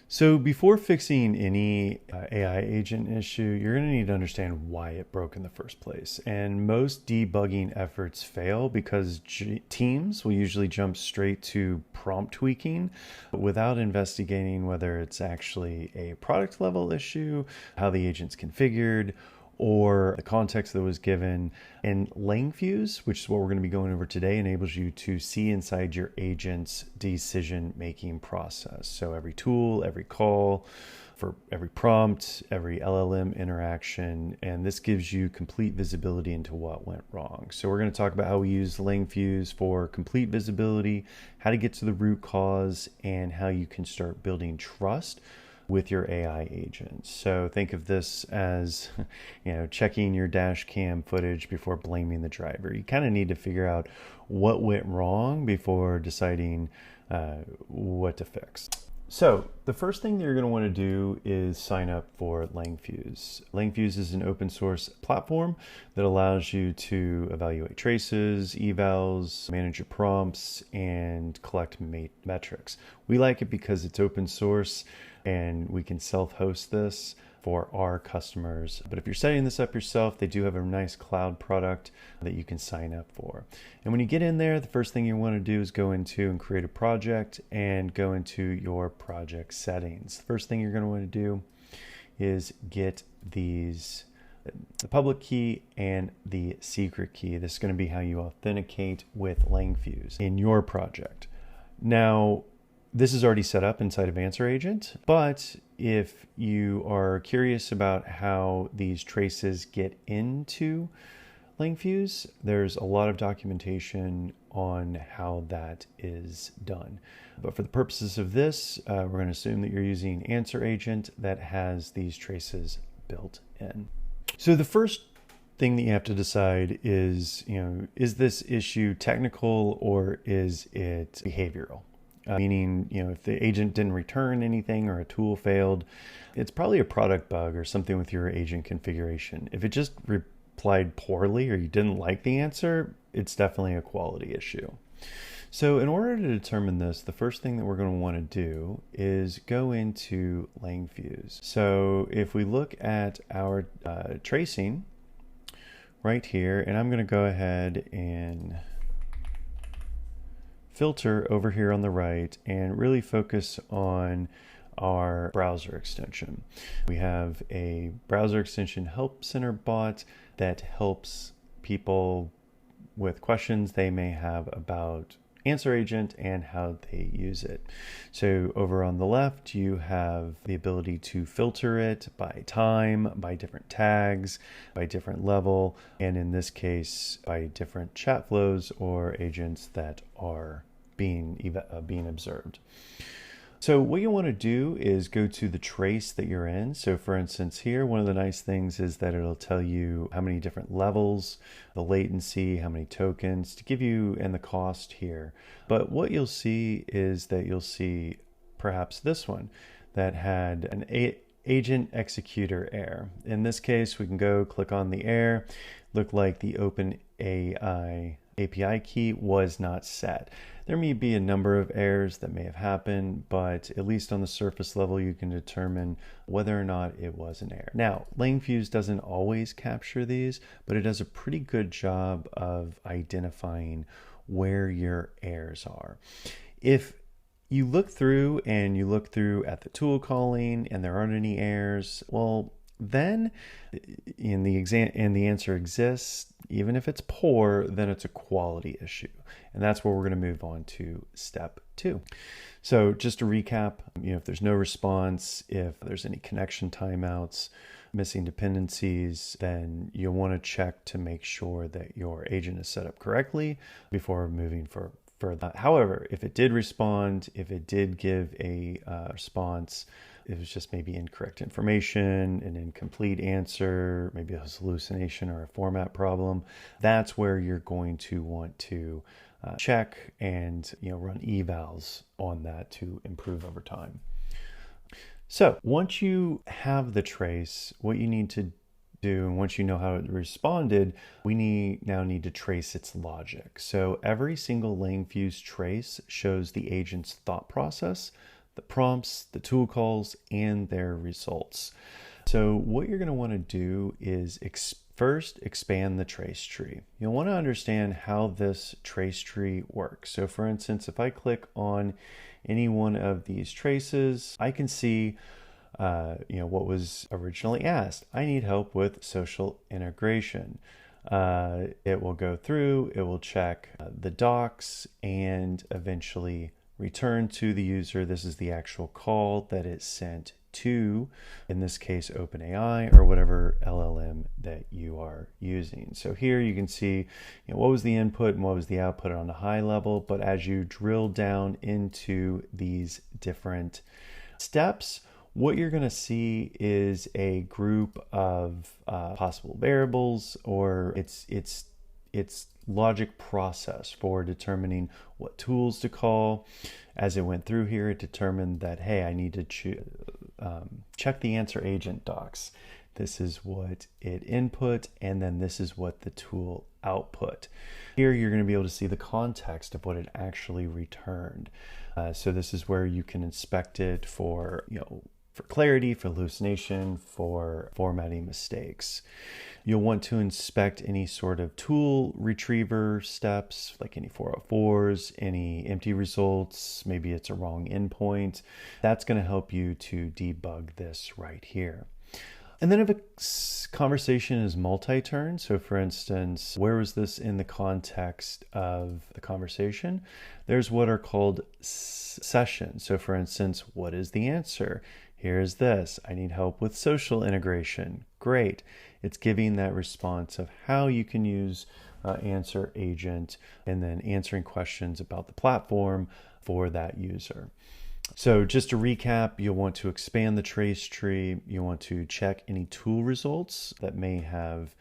So before fixing any AI agent issue, you're going to need to understand why it broke in the first place. And most debugging efforts fail because teams will usually jump straight to prompt tweaking without investigating whether it's actually a product level issue, how the agent's configured, or the context that was given. And Langfuse, which is what we're going to be going over today, enables you to see inside your agent's decision-making process. So every tool, every call, for every prompt, every LLM interaction, and this gives you complete visibility into what went wrong. So we're going to talk about how we use Langfuse for complete visibility, how to get to the root cause, and how you can start building trust with your AI agents. So think of this as, checking your dash cam footage before blaming the driver. You kind of need to figure out what went wrong before deciding what to fix. So the first thing that you're going to want to do is sign up for Langfuse. Langfuse is an open source platform that allows you to evaluate traces, evals, manage your prompts, and collect metrics. We like it because it's open source and we can self-host this for our customers. But if you're setting this up yourself, they do have a nice cloud product that you can sign up for. And when you get in there, the first thing you want to do is go into and create a project and go into your project settings. The first thing you're going to want to do is get the public key and the secret key. This is going to be how you authenticate with Langfuse in your project. Now, this is already set up inside of Answer Agent, but if you are curious about how these traces get into Langfuse, there's a lot of documentation on how that is done. But for the purposes of this, we're going to assume that you're using Answer Agent that has these traces built in. So the first thing that you have to decide is, is this issue technical or is it behavioral? Meaning, if the agent didn't return anything or a tool failed, it's probably a product bug or something with your agent configuration. If it just replied poorly or you didn't like the answer, it's definitely a quality issue. So in order to determine this, the first thing that we're going to want to do is go into Langfuse. So if we look at our tracing right here, and I'm going to go ahead and filter over here on the right and really focus on our browser extension. We have a browser extension help center bot that helps people with questions they may have about Answer Agent and how they use it. So over on the left, you have the ability to filter it by time, by different tags, by different level, and in this case, by different chat flows or agents that are being observed. So what you want to do is go to the trace that you're in. So for instance here, one of the nice things is that it'll tell you how many different levels, the latency, how many tokens to give you, and the cost here. But what you'll see is that you'll see perhaps this one that had an agent executor error. In this case, we can go click on the error, look like the OpenAI API key was not set. There may be a number of errors that may have happened, but at least on the surface level, you can determine whether or not it was an error. Now, Langfuse doesn't always capture these, but it does a pretty good job of identifying where your errors are. If you look through and you look through at the tool calling and there aren't any errors, well, then in the answer exists, even if it's poor, then it's a quality issue. And that's where we're going to move on to step 2. So just to recap, if there's no response, if there's any connection timeouts, missing dependencies, then you'll want to check to make sure that your agent is set up correctly before moving further. However, if it did respond, if it did give a response, it was just maybe incorrect information, an incomplete answer, maybe a hallucination or a format problem, that's where you're going to want to check and run evals on that to improve over time. So once you have the trace, what you need to do, and once you know how it responded, we now need to trace its logic. So every single Langfuse trace shows the agent's thought process, the prompts, the tool calls, and their results. So what you're going to want to do is first expand the trace tree. You'll want to understand how this trace tree works. So for instance, if I click on any one of these traces, I can see what was originally asked. I need help with social integration. It will go through, it will check the docs, and eventually return to the user. This is the actual call that it sent to, in this case, OpenAI or whatever LLM that you are using. So here you can see what was the input and what was the output on a high level, but as you drill down into these different steps, what you're going to see is a group of possible variables, or its logic process for determining what tools to call. As it went through here, it determined that, hey, I need to check the answer agent docs. This is what it input, and then this is what the tool output. Here you're going to be able to see the context of what it actually returned. So this is where you can inspect it for clarity, for hallucination, for formatting mistakes. You'll want to inspect any sort of tool retriever steps, like any 404s, any empty results, maybe it's a wrong endpoint. That's going to help you to debug this right here. And then if a conversation is multi-turn, so for instance, where was this in the context of the conversation? There's what are called sessions. So for instance, what is the answer? Here's this. I need help with social integration. Great. It's giving that response of how you can use Answer Agent and then answering questions about the platform for that user. So just to recap, you'll want to expand the trace tree. You want to check any tool results that may have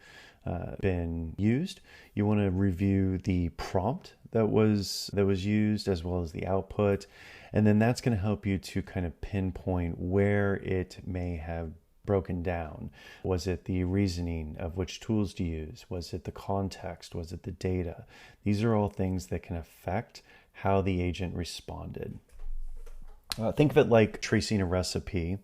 been used. You want to review the prompt that was used, as well as the output. And then that's going to help you to kind of pinpoint where it may have broken down. Was it the reasoning of which tools to use? Was it the context? Was it the data? These are all things that can affect how the agent responded. Think of it like tracing a recipe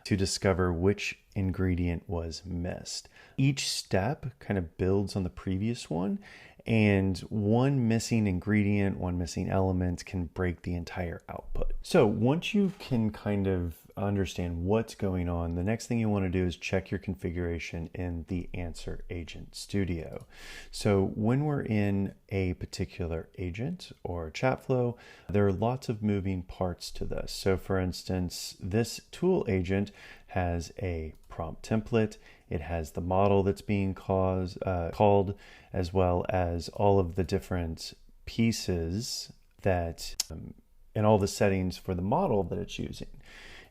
to discover which ingredient was missed. Each step kind of builds on the previous one, and one missing ingredient, one missing element can break the entire output. So once you can kind of understand what's going on, the next thing you want to do is check your configuration in the Answer Agent Studio. So when we're in a particular agent or chat flow, there are lots of moving parts to this. So for instance, this tool agent has a prompt template. It has the model that's being called, as well as all of the different pieces that, and all the settings for the model that it's using.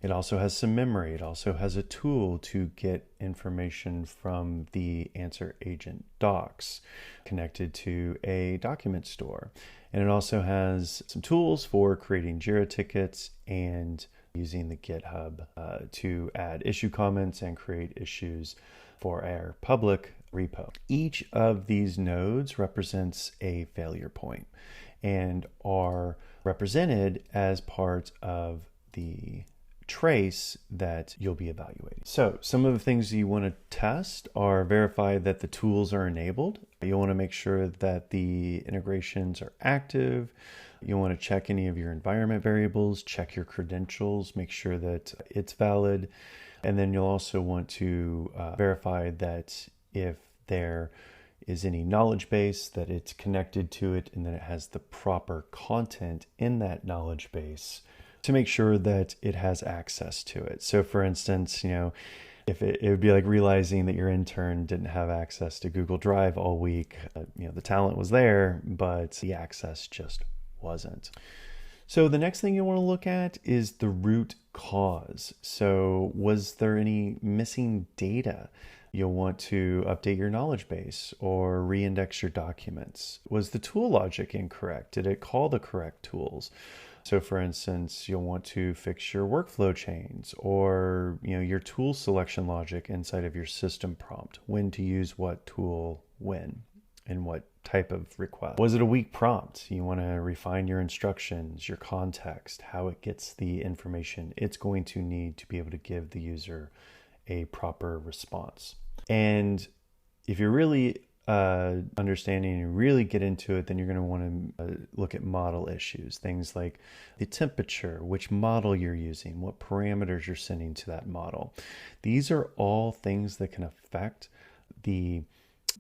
It also has some memory. It also has a tool to get information from the Answer Agent docs connected to a document store. And it also has some tools for creating Jira tickets and using the GitHub to add issue comments and create issues for our public repo. Each of these nodes represents a failure point and are represented as part of the trace that you'll be evaluating. So some of the things you want to test are verify that the tools are enabled. You'll want to make sure that the integrations are active. You'll want to check any of your environment variables, check your credentials, make sure that it's valid. And then you'll also want to verify that if there is any knowledge base, that it's connected to it and that it has the proper content in that knowledge base to make sure that it has access to it. So for instance, if it would be like realizing that your intern didn't have access to Google Drive all week. The talent was there, but the access just wasn't. So the next thing you want to look at is the root cause. So was there any missing data? You'll want to update your knowledge base or reindex your documents. Was the tool logic incorrect? Did it call the correct tools? So for instance, you'll want to fix your workflow chains or your tool selection logic inside of your system prompt, when to use what tool when and what type of request. Was it a weak prompt? You want to refine your instructions, your context, how it gets the information it's going to need to be able to give the user a proper response. And if you're really understanding and really get into it, then you're going to want to look at model issues, things like the temperature, which model you're using, what parameters you're sending to that model. These are all things that can affect the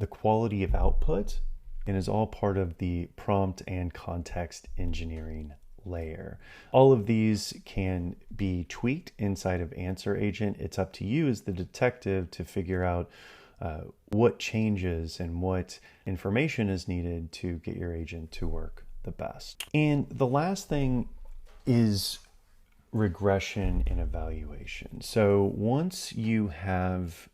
quality of output, and is all part of the prompt and context engineering layer. All of these can be tweaked inside of Answer Agent. It's up to you as the detective to figure out what changes and what information is needed to get your agent to work the best. And the last thing is regression and evaluation. So once you have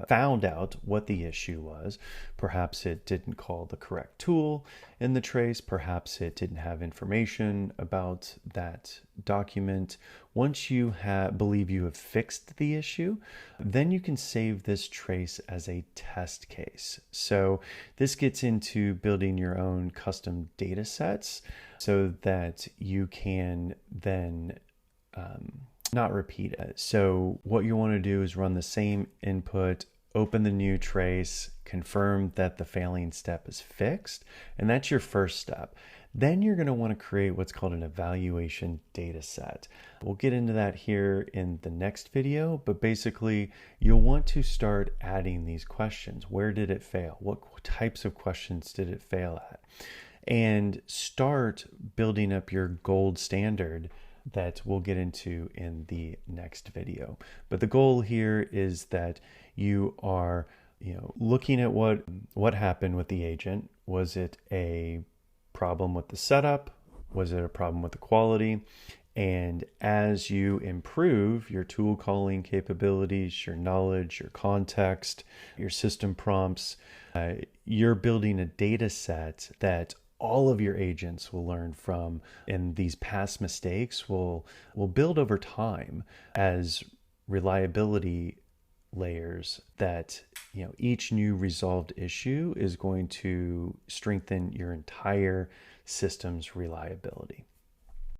found out what the issue was, perhaps it didn't call the correct tool in the trace, perhaps it didn't have information about that document. Once you believe you have fixed the issue, then you can save this trace as a test case. So this gets into building your own custom data sets so that you can then not repeat it. So what you want to do is run the same input, open the new trace, confirm that the failing step is fixed, and that's your first step. Then you're going to want to create what's called an evaluation data set. We'll get into that here in the next video, but basically you'll want to start adding these questions. Where did it fail? What types of questions did it fail at? And start building up your gold standard that we'll get into in the next video. But the goal here is that you are, looking at what happened with the agent. Was it a problem with the setup? Was it a problem with the quality? And as you improve your tool calling capabilities, your knowledge, your context, your system prompts, you're building a data set that all of your agents will learn from, and these past mistakes will build over time as reliability layers that, each new resolved issue is going to strengthen your entire system's reliability.